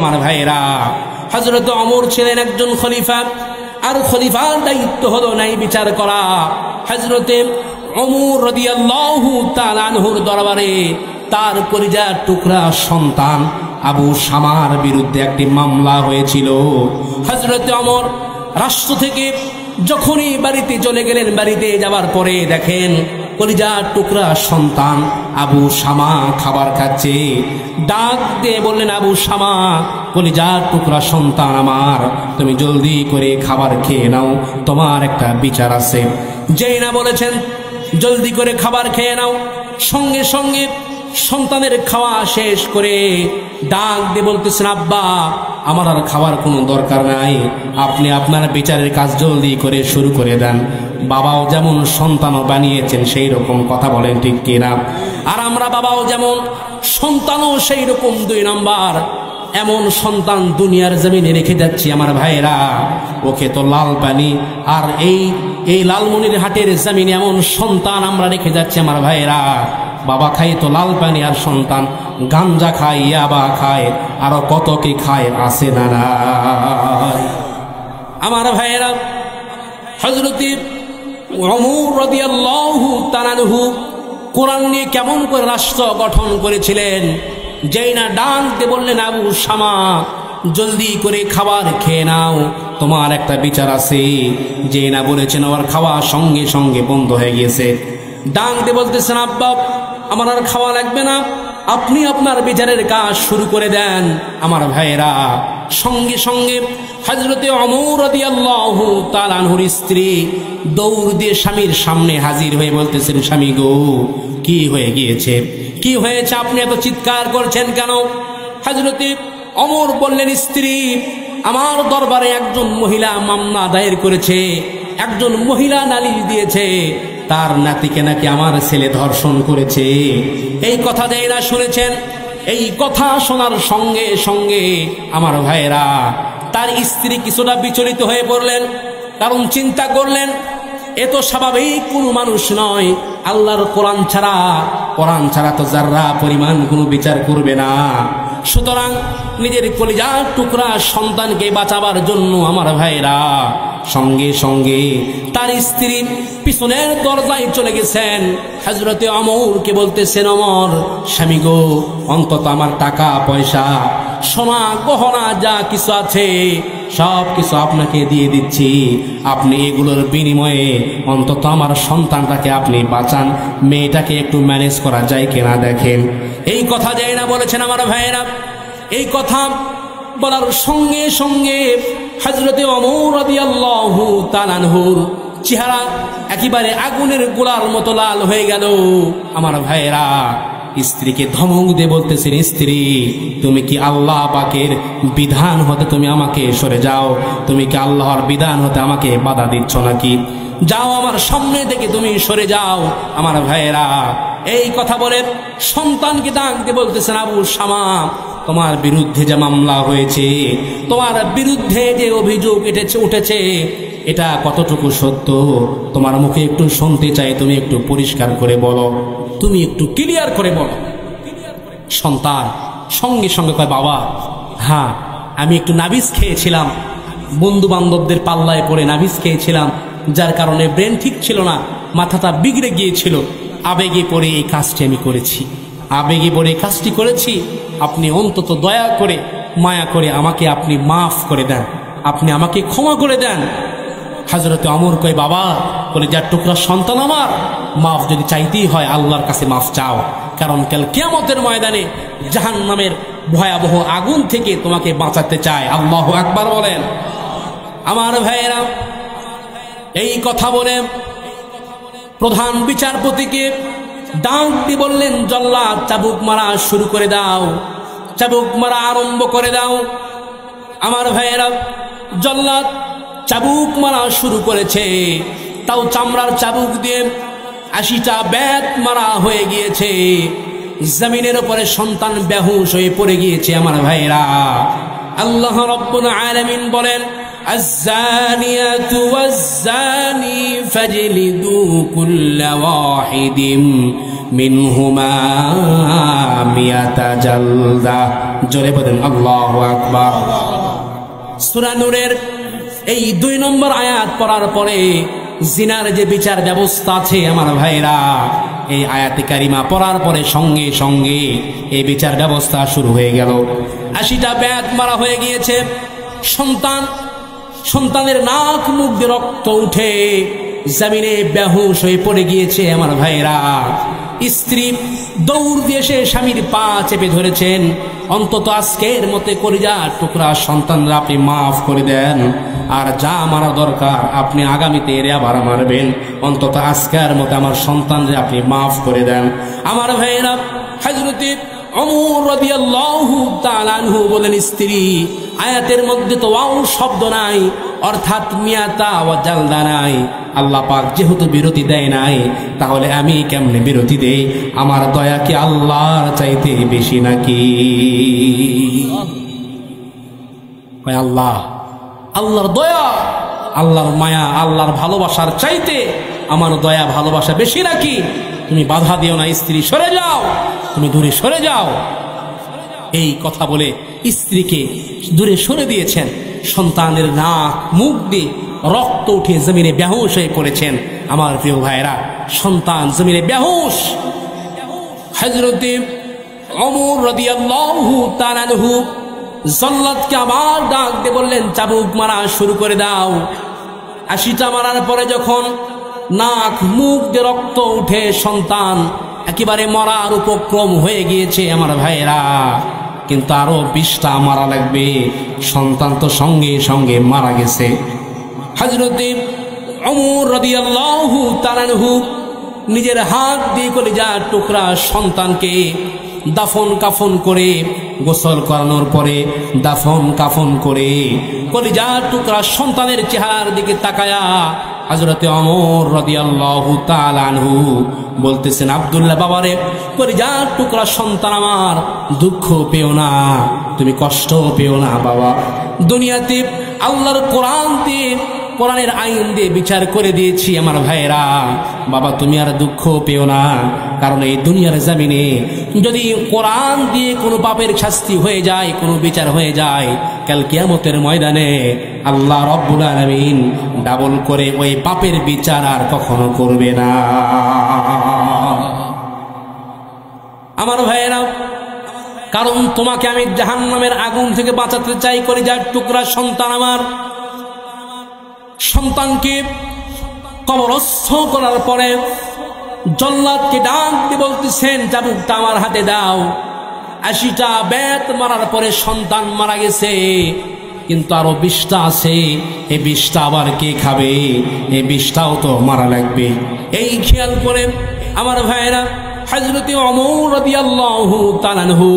আমার ভাইরা, হযরত ওমর ছিলেন একজন খলিফা, আর খলিফার দায়িত্ব হলো ন্যায় বিচার করা। হযরতে ওমর রাদিয়াল্লাহু তাআলা আনহুর দরবারে তার কলিজার টুকরা সন্তান আবু শামার বিরুদ্ধে একটি মামলা হয়েছিল। হযরতে ওমর রাষ্ট্র থেকে যখনই বাড়িতে চলে গেলেন, বাড়িতে যাওয়ার পরে দেখেন কলিজার টুকরা সন্তান আবু শামা খাবার খাচ্ছে। ডাক দিয়ে বললেন, আবু শামা, কলিজার টুকরা সন্তান আমার, তুমি জলদি করে খাবার খেয়ে নাও, তোমার একটা বিচার আছে। যেই না বলেছেন জলদি করে খাবার খেয়ে নাও, সঙ্গে সঙ্গে সন্তানের খাওয়া শেষ করে ডাক দিয়ে বলতেছেন, আব্বা, আমার আর খাবার কোনো দরকার নাই, আপনি আপনার বিচারের কাজ জলদি করে শুরু করে দেন। বাবাও যেমন সন্তানও বানিয়েছেন সেই রকম কথা বলেন, ঠিক কিনা? আর আমরা বাবাও যেমন সন্তানও সেই রকম 2 নাম্বার। এমন সন্তান দুনিয়ার জমিনে রেখে যাচ্ছি আমার ভাইরা, ওকে তো লাল পানি আর এই লালমনির হাটের জমিনে এমন সন্তান আমরা রেখে যাচ্ছি আমার ভাইরা। বাবা খায় তো লাল পানি, আর সন্তান গাঞ্জা খায়, ইয়াবা খায়, আরো কত কি খায়, আছে না না আমার ভাইয়েরা। হযরত ওমর রাদিয়াল্লাহু তাআলা আনহু কোরআন নিয়ে কেমন করে রাষ্ট্র গঠন করেছিলেন। যেই না ডাক দিয়ে বললেন, আবু শামা, জলদি করে খাবার খেয়ে নাও, তোমার একটা বিচার আছে। যেই না বলেছেন আমার খাওয়া সঙ্গে সঙ্গে বন্ধ হয়ে গিয়েছে। ডাক দিয়ে বলতেছেন, আব্বা, আমার আর খাওয়া লাগবে না, আপনি আপনার বিচারের কাজ শুরু করে দেন। আমার ভাইয়েরা, সঙ্গে সঙ্গে হযরতে ওমর রাদিয়াল্লাহু তাআলা আনহুর স্ত্রী দৌড় দিয়ে স্বামীর সামনে হাজির হয়ে বলতেছেন, স্বামী গো, কি হয়ে গিয়েছে, কি হয়েছে, আপনি এত চিৎকার করছেন কেন? হযরতে ওমর বললেন, স্ত্রী, আমার দরবারে একজন মহিলা মামলা দায়ের করেছে, একজন মহিলা নালিশ দিয়েছে, তার নাতিকে নাকি আমার ছেলে ধর্ষণ করেছে। এই কথা যেই না শুনেছেন, এই কথা শোনার সঙ্গে সঙ্গে আমার ভাইয়েরা, তার স্ত্রী কিছুটা বিচলিত হয়ে পড়লেন। কারণ চিন্তা করলেন, এ তো স্বাভাবিক কোনো মানুষ নয়, আল্লাহর কোরআন ছাড়া তো যারা পরিমাণ কোনো বিচার করবে না। সুতরাং নিজের কলিজার টুকরা সন্তানকে বাঁচাবার জন্য আমার ভাইরা সঙ্গে সঙ্গে তার স্ত্রী পিছনের দরজায় চলে গেছেন। হযরতে ওমরকে বলতেছেন, ওমর, স্বামী গো, অন্তত আমার টাকা পয়সা, সোনা গহনা যা কিছু আছে সব কিছু আপনাকে দিয়ে দিচ্ছি, আপনি এগুলোর বিনিময়ে অন্তত আমার সন্তানটাকে আপনি বাঁচান, মেয়েটাকে একটু ম্যানেজ করা যায় কিনা দেখেন। এই কথা যায় না বলেছেন আমার ভাইয়েরা। এই কথা বলার সঙ্গে সঙ্গে হযরতে ওমর রাদিয়াল্লাহু তাআলা আনহুর চেহারা একেবারে আগুনের গোলার মতো লাল হয়ে গেল। আমার ভাইয়েরা, স্ত্রীকে ধমক দিয়ে বলতেছেন, স্ত্রী, তুমি কি আল্লাহ পাকের বিধান হতে তুমি আমাকে সরে যাও? তুমি কি আল্লাহর বিধান হতে আমাকে বাধা দিচ্ছ নাকি? যাও, আমার সামনে থেকে তুমি সরে যাও। আমার ভাইয়েরা, এই কথা বলে সন্তানকে ডাক দিয়ে বলতেছেন, আবু শামা, তোমার বিরুদ্ধে যে মামলা হয়েছে, তোমার বিরুদ্ধে যে অভিযোগ উঠেছে, এটা কতটুকু সত্য তোমার মুখে একটু শুনতে চাই, তুমি একটু পরিষ্কার করে বলো, তুমি একটু ক্লিয়ার করে বলো। সন্তান সঙ্গে সঙ্গে কয়, বাবা, হ্যাঁ, আমি একটু নাবিজ খেয়েছিলাম, বন্ধু বান্ধবদের পাল্লায় পড়ে নাবিজ খেয়েছিলাম, যার কারণে ব্রেন ঠিক ছিল না, মাথাটা বিগড়ে গিয়েছিল, আবেগে পড়ে এই কাজটি আমি করেছি, আবেগে পড়ে এই কাজটি করেছি। আপনি অন্তত দয়া করে, মায়া করে আমাকে আপনি মাফ করে দেন, আপনি আমাকে ক্ষমা করে দেন। হযরতে ওমর কয়, বাবা, কলিজার টুকরা সন্তান আমার, মাফ যদি চাইতেই হয় আল্লাহর কাছে মাফ চাও, কারণ কাল কিয়ামতের ময়দানে জাহান্নামের ভয়াবহ আগুন থেকে তোমাকে বাঁচাতে চায়। আল্লাহু আকবার বলেন। আমার ভাইয়েরা, এই কথা বলে প্রধান বিচারপতিকে ডাক দিয়ে বললেন, জল্লাদ, চাবুক মারা শুরু করে দাও, চাবুক মারা আরম্ভ করে দাও। আমার ভাইয়েরা, জল্লাদ চাবুক মারা শুরু করেছে, তাও চামড়ার চাবুক দিয়ে 80টা বেত মারা হয়ে গিয়েছে। জমিনের উপরে সন্তান বেহুশ হয়ে পড়ে গিয়েছে। আমার ভাইয়েরা, আল্লাহ রাব্বুল আলামিন বলেন, আয-যানিয়াতু ওয়াজ-যানি ফাজলিদু কুল্লা ওয়াহিদিম মিনহুমা মিয়াতা জালদা। জোরে বলেন আল্লাহু আকবার। সূরা নূরের এই 2 নম্বর আয়াত পড়ার পরে জিনার যে বিচার ব্যবস্থা আছে আমার ভাইরা, এই আয়াতে কারিমা পড়ার পরে সঙ্গে সঙ্গে এই বিচার ব্যবস্থা শুরু হয়ে গেল। 80টা বেত মারা হয়ে গিয়েছে। সন্তানের নাক মুখ দিয়ে রক্ত উঠে জমিনে বেহুশ হয়ে পড়ে গিয়েছে আমার ভাইরা। স্ত্রী দৌড় দিয়ে এসে স্বামীর পা চেপে ধরেছেন, অন্তত আজকের মতে কলিজা টুকরা সন্তানরা আপনি মাফ করে দেন, আর যা মারা দরকার আপনি আগামীতে এর আবার মারবেন, অন্তত আজকের মতে আমার সন্তানরা আপনি মাফ করে দেন। আমার ভাইরা, হযরত ওমর রাদিয়াল্লাহু তাআলা আনহু বলেন, স্ত্রী আয়াতের মধ্যে তো ওয়াও শব্দ নাই, অর্থাৎ মিয়াতা ওয়া জালদা নাই। আল্লাহ পাক যেহেতু বিরতি দেয় নাই, তাহলে আমি কেমনে বিরতি দেই? আমার দয়া কি আল্লাহর চাইতে বেশি নাকি? আল্লাহর দয়া, আল্লাহর মায়া, আল্লাহর ভালোবাসার চাইতে আমার দয়া ভালোবাসা বেশি নাকি? তুমি বাধা দিও না, স্ত্রী সরে যাও, তুমি দূরে সরে যাও। এই কথা বলে স্ত্রীকে দূরে সরে দিয়েছেন। সন্তানের নাক মুখ দিয়ে রক্ত উঠে জমিনে বেহুশ হয়ে পড়েছেন। আমার প্রিয় ভাইরা, সন্তান জমিনে বেহুশ। হযরত ওমর রাদিয়াল্লাহু তাআলা আনহু জল্লাদকে আবার ডাক দিয়ে বললেন, চাবুক মারা শুরু করে দাও। 80টা মারার পরে যখন নাক মুখ দিয়ে রক্ত উঠে সন্তান একেবারে মরার উপক্রম হয়ে গিয়েছে আমার ভাইরা, কিন্তু আরো 20টা মারা লাগবে। সন্তান তো সঙ্গে সঙ্গে মারা গেছে। হযরত ওমর রাদিয়াল্লাহু তাআলা আনহু নিজের হাত দিয়ে কলিজার টুকরা সন্তানকে দাফন কাফন করে, গোসল করানোর পরে দাফন কাফন করে কলিজার টুকরা সন্তানের চেহারার দিকে তাকায়া হযরত ওমর রাদিয়াল্লাহু তাআলা আনহু বলতেছেন, আব্দুল্লাহ বাবারে, কলিজার টুকরা সন্তান আমার, দুঃখ পেও না, তুমি কষ্ট পেও না বাবা। দুনিয়াতে আল্লাহর কোরআন দিয়ে, কোরআনের আইন দিয়ে বিচার করে দিয়েছি আমার ভাইরা। বাবা তুমি আর দুঃখ পেও না, কারণ এই দুনিয়ার জমিনে যদি কোরআন দিয়ে কোনো পাপের শাস্তি হয়ে যায়, কোনো বিচার হয়ে যায়, কাল কিয়ামতের ময়দানে আল্লাহ রব্বুল আলামিন ডাবল করে ওই পাপের বিচার আর কখনো করবে না। আমার ভাইরা, কারণ তোমাকে আমি জাহান্নামের আগুন থেকে বাঁচাতে চাই। কলিজার টুকরা সন্তান আমার, সন্তানকে কবরস্থ করার পরে জল্লাদকে ডাক দিয়ে বলতেছেন, চাবুকটা আমার হাতে দাও। 80টা বেত মারার পরে সন্তান মারা গেছে, কিন্তু আরো 20টা আছে। এই 20টা আবার কে খাবে? এই 20টাও তো মারা লাগবে। এই খেয়াল করে আমার ভাইরা, হযরত ওমর রাদিয়াল্লাহু তাআলা আনহু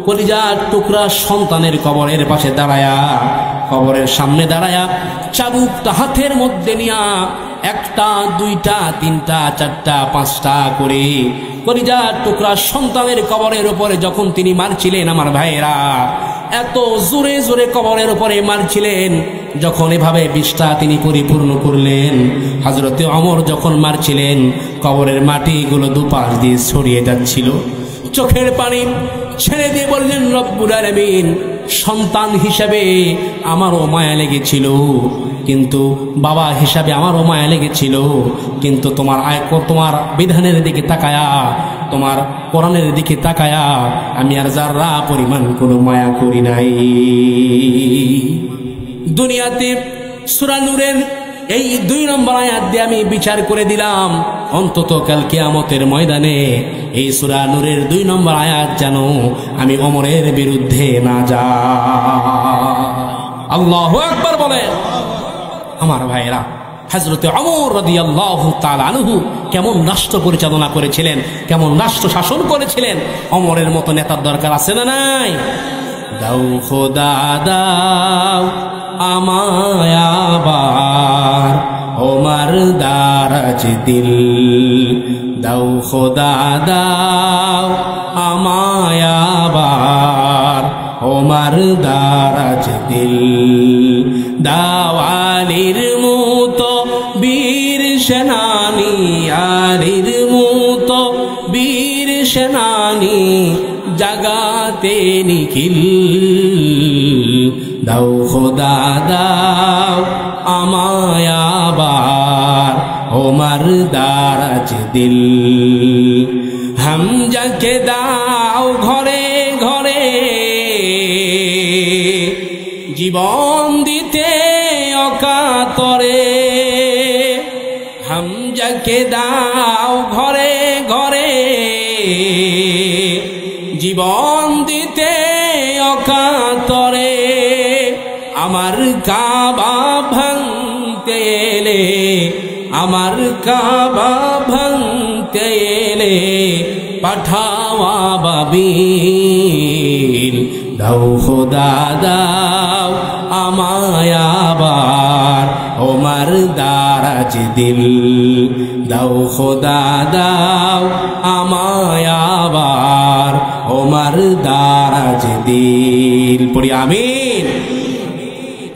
কলিজার টুকরা সন্তানের কবরের পাশে দাঁড়ায়া, কবরের সামনে দাঁড়ায়া চাবুকটা হাতের মধ্যে নিয়া 1টা 2টা 3টা 4টা 5টা করে কলিজার টুকরা সন্তানের কবরের উপরে যখন তিনি মারছিলেন আমার ভাইরা, এত জোরে জোরে কবরের উপরে মারছিলেন, যখন এভাবে 20টা তিনি পরিপূর্ণ করলেন, হযরত ওমর যখন মারছিলেন কবরের মাটিগুলো দুপাশ দিয়ে ছড়িয়ে যাচ্ছিল। চোখের পানি ছেড়ে দিয়ে বললেন, রব্বুল আলামিন, সন্তান হিসাবে আমারও মায়া লেগেছিল, কিন্তু বাবা হিসাবে আমারও মায়া লেগেছিল, কিন্তু তোমার বিধানের দিকে তাকায়া, তোমার কোরআনের দিকে তাকায়া আমি আর যারা পরিমাণ কোনো মায়া করি নাই। দুনিয়াতে সূরা নূরের এই 2 নম্বর আয়াত দিয়ে আমি বিচার করে দিলাম, অন্তত কাল কিয়ামতের ময়দানে এই সূরা নূরের 2 নম্বর আয়াত যেন আমি ওমরের বিরুদ্ধে না যাই। আল্লাহু আকবার বলেন। আমার ভাইরা, হযরত ওমর রাদিয়াল্লাহু তাআলা আনহু কেমন রাষ্ট্র পরিচালনা করেছিলেন, কেমন রাষ্ট্র শাসন করেছিলেন। ওমরের মতো নেতার দরকার আছে না নাই? দাও খোদা দাও আমায় আবার ওমর দারাজ দিল, দাও খোদা দাও আমায় আবার ওমর দারাজ দিল, দাও আলীর মতো বীর সেনানী, আলীর মতো বীর সেনানি জাগাতে নিখিল, দাও খোদা দাও আমায় আবার ওমর দারাজ দিল। হামজাকে দাও ঘরে ঘরে জীবন দিতে অকাতরে, হামজাকে দাও ঘরে ঘরে জীবন দিতে অকাতরে, আমার কাবা ভাঙতে এলে, আমার কাবা ভাঙতে এলে পাঠাও আবাবিল, দাও খোদা দাও আমায় আবার ওমর দারাজ দিল, দাও খোদা দাও আমায় আবার ওমর দারাজ দিল। পড়ি আমিন।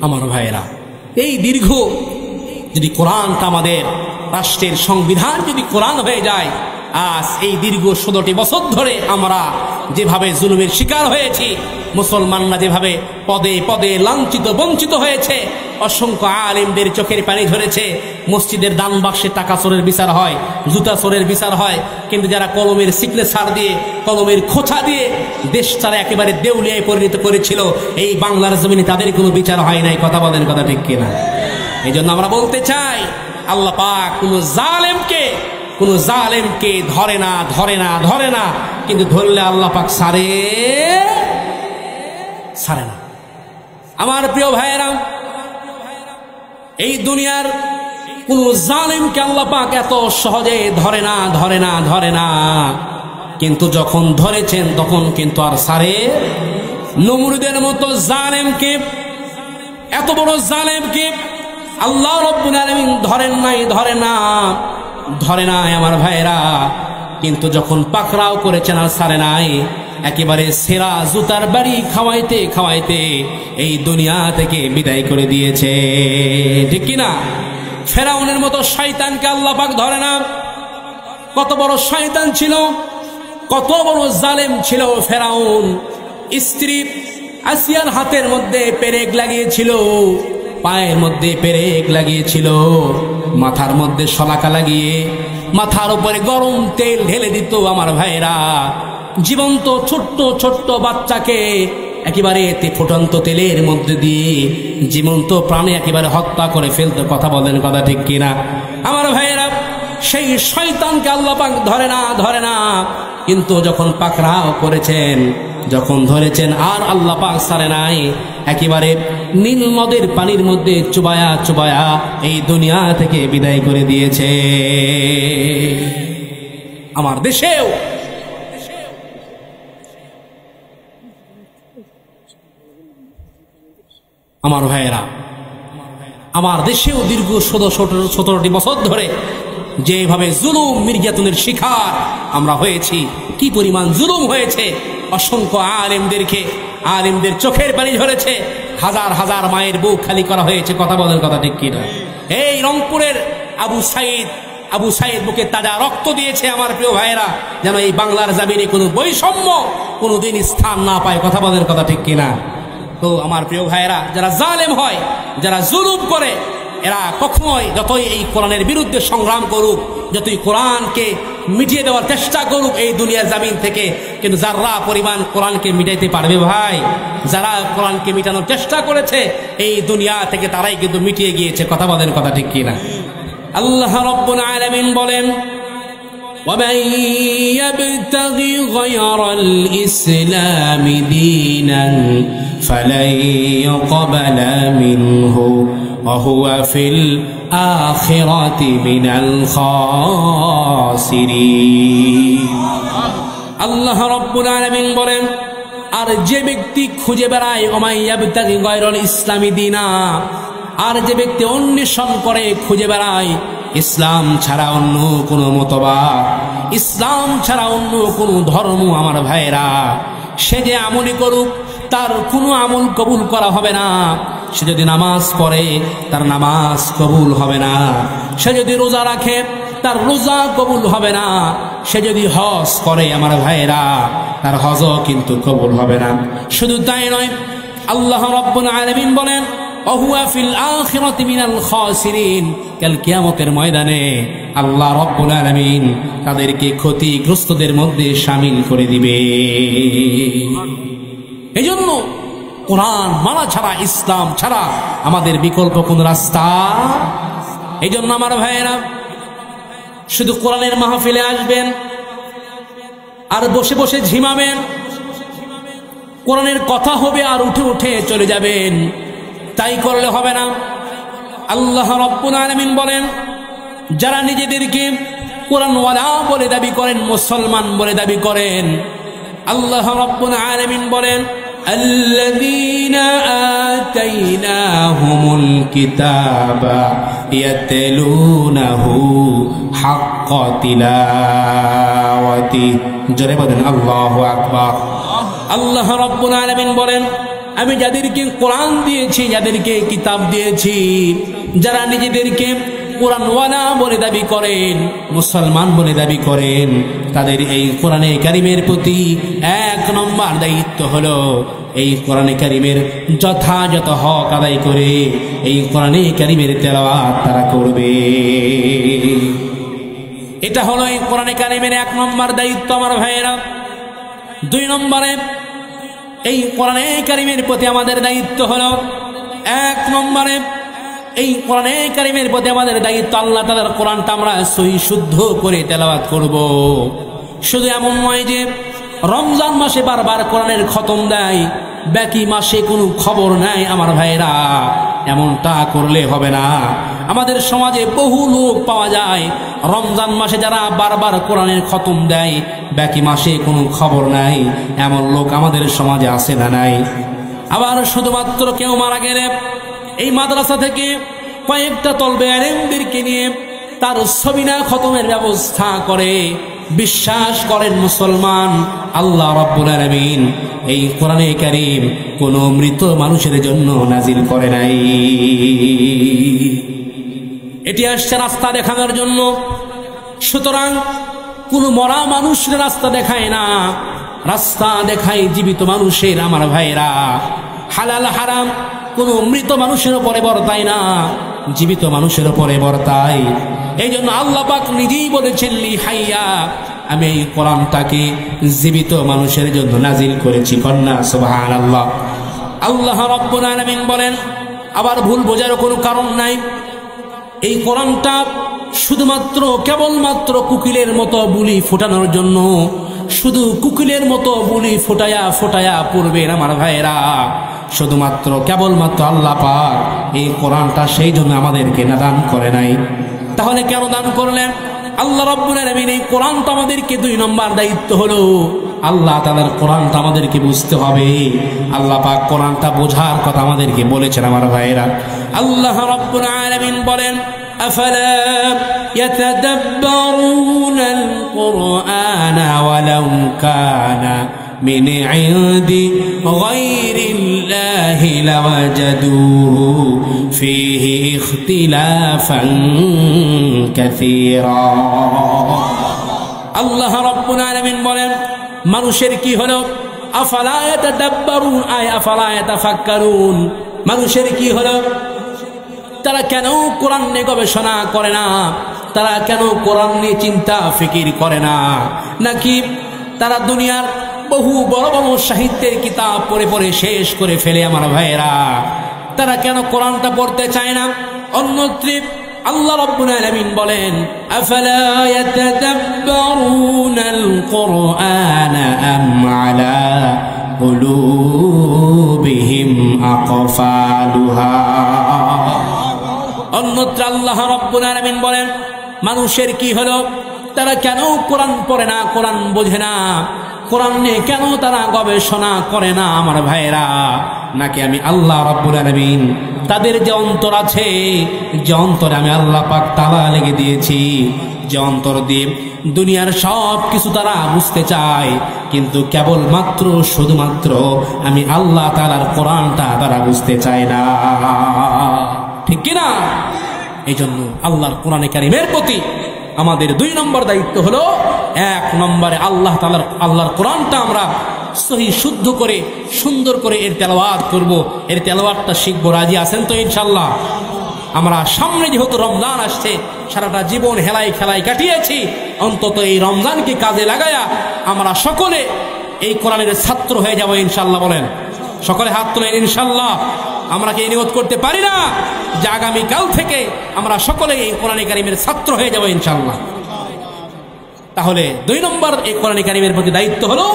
আমার ভাইরা, এই দীর্ঘ যদি কোরআনটা আমাদের রাষ্ট্রের সংবিধান যদি কোরআন হয়ে যায়, আজ এই দীর্ঘ ১৭টি বছর ধরে আমরা যেভাবে জুলুমের শিকার হয়েছি, মুসলমানরা যেভাবে পদে পদে লাঞ্ছিত বঞ্চিত হয়েছে, অসংখ্য আলেমদের চোখের পানি ধরেছে, মসজিদের দান বাক্সে টাকা চোরের বিচার হয়, জুতা চোরের বিচার হয়, কিন্তু যারা কলমের সিগনেচার দিয়ে, কলমের খোঁচা দিয়ে দেশ তারা একেবারে দেউলিয়ায় পরিণত করেছিল, এই বাংলার জমিনে তাদের কোনো বিচার হয় নাই। কথা বলেন, কথা ঠিক কিনা? এই জন্য আমরা বলতে চাই, আল্লাহ পাক কোন জালেমকে ধরে না, ধরে না, ধরে না, কিন্তু ধরলে আল্লাহ পাক ছাড়ে না। আমার প্রিয় ভাইয়েরা, এই দুনিয়ার কোন জালেমকে আল্লাহ পাক এত সহজে ধরে না, ধরে না, ধরে না, কিন্তু যখন ধরেছেন তখন কিন্তু আর ছাড়ে। নমরুদের মতো জালেমকে, এত বড় জালেমকে আল্লাহ রাব্বুল আলামিন ধরেন নাই, ধরে না, ধরে নাই আমার ভাইরা, কিন্তু যখন পাকড়াও করেছেন আর ছাড়ে নাই। একেবারে সেরা জুতার বাড়ি খাওয়াইতে খাওয়াইতে এই দুনিয়া থেকে বিদায় করে দিয়েছে, ঠিক কিনা? ফেরাউনের মতো শয়তানকে আল্লাহ পাক ধরে না। কত বড় শয়তান ছিল, কত বড় জালেম ছিল ফেরাউন। স্ত্রী আসিয়ার হাতের মধ্যে পেরেক লাগিয়েছিল, পায়ের মধ্যে পেরেক লাগিয়েছিল, মাথার মধ্যে শলাকা লাগিয়ে মাথার উপরে গরম তেল ঢেলে দিত। আমার ভাইরা, জীবন্ত ছোট্ট ছোট্ট বাচ্চাকে একেবারে ফুটন্ত তেলের মধ্যে দিয়ে জীবন্ত প্রাণে একেবারে হত্যা করে ফেলতো। কথা বলেন, কথা ঠিক কিনা? আমার ভাইরা, সেই শয়তানকে আল্লাহ পাক ধরে না, ধরে না, কিন্তু যখন পাকড়াও করেছেন, যখন ধরেছেন আর আল্লাহ পাক ছাড়ে নাই। একেবারে নীল নদের পানির মধ্যে চুবায়া চুবায়া এই দুনিয়া থেকে বিদায় করে দিয়েছে। আমার দেশেও আমার ভাইয়েরা, আমার দেশেও দীর্ঘ ১৭টি বছর ধরে যেভাবে জুলুম নির্যাতনের শিকার আমরা হয়েছি, কি পরিমাণ জুলুম হয়েছে, অসংখ্য আলেমদের চোখের পানি ঝরেছে, হাজার হাজার মায়ের বুক খালি করা হয়েছে। কথা বলেন, কথা ঠিক কিনা? এই রংপুরের আবু সাইদ বুকে তাজা রক্ত দিয়েছে। আমার প্রিয় ভাইয়েরা, যেন এই বাংলার জমিনে কোনো বৈষম্য কোনোদিন স্থান না পায়। কথা বলেন, কথা ঠিক কিনা? তো আমার প্রিয় ভাইয়েরা, যারা জালেম হয়, যারা জুলুম করে, এরা কখনোই যতই এই কোরআনের বিরুদ্ধে সংগ্রাম করুক, যতই কোরআনকে মিটিয়ে দেওয়ার চেষ্টা করুক এই দুনিয়ার জমিন থেকে, কিন্তু যারা পরিমাণ কোরআনকে মিটাইতে পারবে ভাই, যারা কোরআনকে মিটানোর চেষ্টা করেছে এই দুনিয়া থেকে, তারাই কিন্তু মিটিয়ে গিয়েছে। কথা বলেন, কথা ঠিক কিনা? আল্লাহ রাব্বুল আলামিন বলেন, ومن يبتغي غير الإسلام دينا فلن يقبل منه وهو في الآخرة من الخاسرين। আল্লাহ রাব্বুল আলামিন বলেন, আর যে ব্যক্তি খুঁজে বেড়ায় ওমাই ইয়াবতাগি গায়রাল ইসলামি দীনা, আর যে ব্যক্তি অন্বেষণ করে খুঁজে বেড়ায় ইসলাম ছাড়া অন্য কোন মতবাদ, ইসলাম ছাড়া অন্য কোন ধর্ম, আমার ভাইরা, সে যে আমলই করুক তার কোনো আমল কবুল করা হবে না। সে যদি নামাজ পড়ে তার নামাজ কবুল হবে না, সে যদি রোজা রাখে তার রোজা কবুল হবে না। সে যদি হজ করে আমার ভাইরা, তার হজও কিন্তু কবুল হবে না। শুধু তাই নয়, আল্লাহ রাব্বুল আলামিন বলেন ওহুয়া ফিল আখিরাতি মিনাল খাসিরিন, কাল কিয়ামতের ময়দানে আল্লাহ রাব্বুল আলামিন তাদেরকে ক্ষতিগ্রস্তদের মধ্যে শামিল করে দিবে। এজন্য কোরআন মানা ছাড়া, ইসলাম ছাড়া আমাদের বিকল্প কোন রাস্তা? এই জন্য আমার ভাইয়েরা, শুধু কোরআনের মাহফিলে আসবেন আর বসে বসে ঝিমাবেন, কোরআনের কথা হবে আর উঠে উঠে চলে যাবেন, তাই করলে হবে না। আল্লাহ রাব্বুল আলামিন বলেন, যারা নিজেদেরকে কোরআনওয়ালা বলে দাবি করেন, মুসলমান বলে দাবি করেন, আল্লাহ রাব্বুল আলামিন বলেন الذين آتيناهم الكتاب يتلونه حق تلاوته জোরে বলেন আল্লাহু আকবার। আল্লাহ রাব্বুল আলামিন বলেন, আমি যাদেরকে কোরআন দিয়েছি, যাদেরকে কিতাব দিয়েছি, যারা নিজেদেরকে কোরআনওয়ালা বলে দাবি করেন, মুসলমান বলে দাবি করেন, তাদের এই কোরআনে কারিমের প্রতি 1 নম্বর দায়িত্ব হলো এই কোরআনে কারিমের যথাযথ হক আদায় করে এই কোরআনে কারিমের তেলাওয়াত তারা করবে। এটা হলো এই কোরআনে কারিমের 1 নম্বর দায়িত্ব আমার ভাইয়েরা। 2 নম্বরে, এই কোরআনে কারিমের প্রতি আমাদের দায়িত্ব হলো, 1 নম্বরে এই কোরআনে কারিমের প্রতি আমাদের দায়িত্ব, আল্লাহ তাআলার কোরআনটা আমরা সহি শুদ্ধ করে তেলাওয়াত করব। শুধু এমন নয় যে রমজান মাসে বারবার কোরআনের খতম দেয়, বাকি মাসে কোনো খবর নাই আমার ভাইরা, এমনটা করলে হবে না। আমাদের সমাজে বহু লোক পাওয়া যায়, রমজান মাসে যারা বারবার কোরআনের খতম দেয়, বাকি মাসে কোনো খবর নাই, এমন লোক আমাদের সমাজে আছে না নাই? আবার শুধুমাত্র কেউ মারা গেলে এই মাদ্রাসা থেকে কয়েকটা তলবে আলেমদেরকে নিয়ে তার সবিনা খতমের ব্যবস্থা করে। বিশ্বাস করেন মুসলমান, আল্লাহ রাব্বুল আলামিন এই কোরআনে কারীম কোনো মৃত মানুষের জন্য নাজিল করে নাই। এটি আসছে রাস্তা দেখানোর জন্য। সুতরাং কোনো মরা মানুষের রাস্তা দেখায় না, রাস্তা দেখায় জীবিত মানুষের আমার ভাইরা। হালাল হারাম কোনো মৃত মানুষের উপরে বর্তায় না, জীবিত মানুষের উপরে বর্তায়। এই জন্য আল্লাহ পাক নিজেই বলেছেন, লিহাইয়া, আমি এই কোরআনটাকে জীবিত মানুষের জন্য নাজিল করেছি। কন্যা সুবহানাল্লাহ। আল্লাহ রাব্বুল আলামিন বলেন, আবার ভুল বোঝার কোনো কারণ নাই, এই কোরআনটা শুধুমাত্র কেবলমাত্র কুকিলের মতো বুলি ফোটানোর জন্য, শুধু কুকিলের মতো বুলি ফোটায়া ফোটায়া পড়বেন আমার ভাইয়েরা। শুধুমাত্র কেবলমাত্র আল্লাহ পাক এই কোরআনটা সেই জন্য আমাদেরকে না দান করে নাই। তাহলে কেন দান করলেন? আল্লাহ রাব্বুল আলামিন এই কোরআনটা আমাদেরকে 2 নম্বর দায়িত্ব হলো, আল্লাহ তাআলার কোরআনটা আমাদেরকে বুঝতে হবে। আল্লাহ পাক কোরআনটা বোঝার কথা আমাদেরকে বলেছেন আমার ভাইয়েরা। আল্লাহ রাব্বুল আলামিন বলেন, আফালা ইয়াতাদাব্বারুনাল কুরআনা ওয়ালাউ কানা মিন ইনদি গায়রিল্লাহি লাওয়াজাদুহু ফীহি ইখতিলাফান কাসীরা। আল্লাহ রাব্বুল আলামিন বলেন, মানুষের কি হলো? আফালা ইয়াতাদাব্বারুন, আয় আফালা ইয়াতাফাক্কারুন, মানুষের কি হলো? তারা কেন কোরআন নিয়ে গবেষণা করে না? তারা কেন কোরআন নিয়ে চিন্তা ফিকির করে না? নাকি তারা দুনিয়ার বহু বড় বড় সাহিত্যের কিতাব পড়ে পড়ে শেষ করে ফেলে আমার ভাইয়েরা? তারা কেন কোরআনটা পড়তে চায় না? অন্যত্র আল্লাহ রাব্বুল আলামিন বলেন, আফালা ইয়াতাদাব্বারুনাল কুরআনা আম আলা কুলুবিহিম আকফালুহা। অন্যত্র আল্লাহ রাব্বুল আলামিন বলেন, মানুষের কি হলো? তারা কেন কোরআন পড়ে না, কোরআন বোঝে না, কোরআন নিয়ে কেন তারা গবেষণা করে না আমার ভাইয়েরা? নাকি আমি আল্লাহ রাব্বুল আলামিন তাদের যে অন্তর আছে, যে অন্তরে আমি আল্লাহ পাক তালা লেগে দিয়েছি, যে অন্তর দিয়ে দুনিয়ার সব কিছু তারা বুঝতে চায়, কিন্তু কেবলমাত্র শুধুমাত্র আমি আল্লাহ তাআলার কোরআনটা তারা বুঝতে চায় না, ঠিক কিনা? এই জন্য আল্লাহর কোরআনে কারীমের প্রতি আমাদের 2 নম্বর দায়িত্ব হলো 1 নম্বরে আল্লাহর কোরআনটা আমরা সহি শুদ্ধ করে সুন্দর করে এর তেলাওয়াত করব, এর তেলাওয়াতটা শিখবো। রাজি আছেন তো ইনশাআল্লাহ? আমরা সামনে যেহেতু রমজান আসছে, সারাটা জীবন হেলাই খেলাই কাটিয়েছি, অন্তত এই রমজানকে কাজে লাগায়া আমরা সকলে এই কোরআনের ছাত্র হয়ে যাব ইনশাআল্লাহ। বলেন সকলে হাত তোলেন ইনশাআল্লাহ। আমরা কি নিয়ত করতে পারি না যে আগামীকাল থেকে আমরা সকলে এই কোরআন কারীমের ছাত্র হয়ে যাব ইনশাআল্লাহ? তাহলে 2 নম্বর এই কোরআন কারীমের প্রতি দায়িত্ব হলো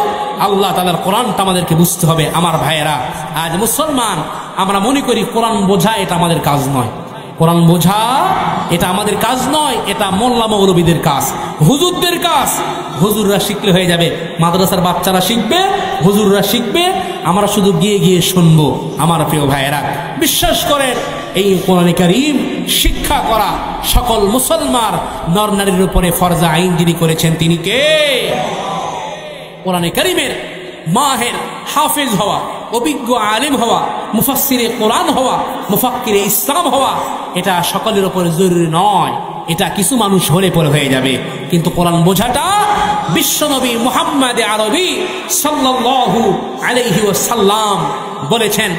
আল্লাহ তাআলার কোরআনটা আমাদেরকে বুঝতে হবে। আমার ভাইয়েরা, আজ মুসলমান আমরা মনে করি কোরআন বোঝা এটা আমাদের কাজ নয়, কোরআন বোঝা এটা আমাদের কাজ নয়, এটা মোল্লা মৌলবীদের কাজ, হুজুরদের কাজ। হুজুররা শিখলে হয়ে যাবে, মাদ্রাসার বাচ্চারা শিখবে, হুজুররা শিখবে, আমরা শুধু গিয়ে গিয়ে শুনবো। আমার প্রিয় ভাইয়েরা, বিশ্বাস করেন এই কোরআন কারীম শিক্ষা করা সকল মুসলমান নর নারীর উপরে ফরজ আইন যিনি করেছেন তিনি কে? কোরআন কারীমের মাহের হাফেজ হওয়া, অভিজ্ঞ আলেম হওয়া, মুফাসসিরে কোরআন হওয়া, মুফাক্কিরে ইসলাম হওয়া এটা সকলের উপর জরুরি নয়, এটা কিছু মানুষ হলে পরে হয়ে যাবে। কিন্তু কোরআন বোঝাটা বিশ্বনবী মুহাম্মদ আরবি সাল্লাল্লাহু আলাইহি ওয়াসাল্লাম বলেছেন,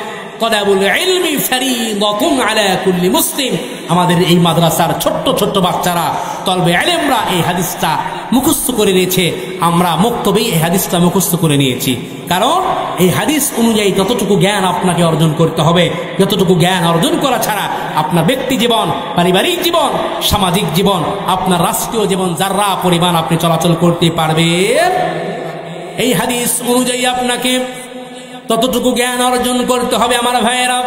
তলাবুল ইলমি ফরিদাতুন আলা কুল্লি মুসলিম। আমাদের এই মাদ্রাসার ছোট্ট ছোট্ট বাচ্চারা তলবে ইলমরা এই হাদিসটা মুখস্থ করে নিয়েছে, আমরা মক্তবেই এই হাদিসটা মুখস্থ করে নিয়েছি। কারণ এই হাদিস অনুযায়ী ততটুকু জ্ঞান আপনাকে অর্জন করতে হবে, যতটুকু জ্ঞান অর্জন করা ছাড়া আপনার ব্যক্তি জীবন, পারিবারিক জীবন, সামাজিক জীবন, আপনার রাষ্ট্রীয় জীবন যারা পরিমাণ আপনি চলাচল করতে পারবেন। এই হাদিস অনুযায়ী আপনাকে ততটুকু জ্ঞান অর্জন করতে হবে আমার ভাইয়েরা।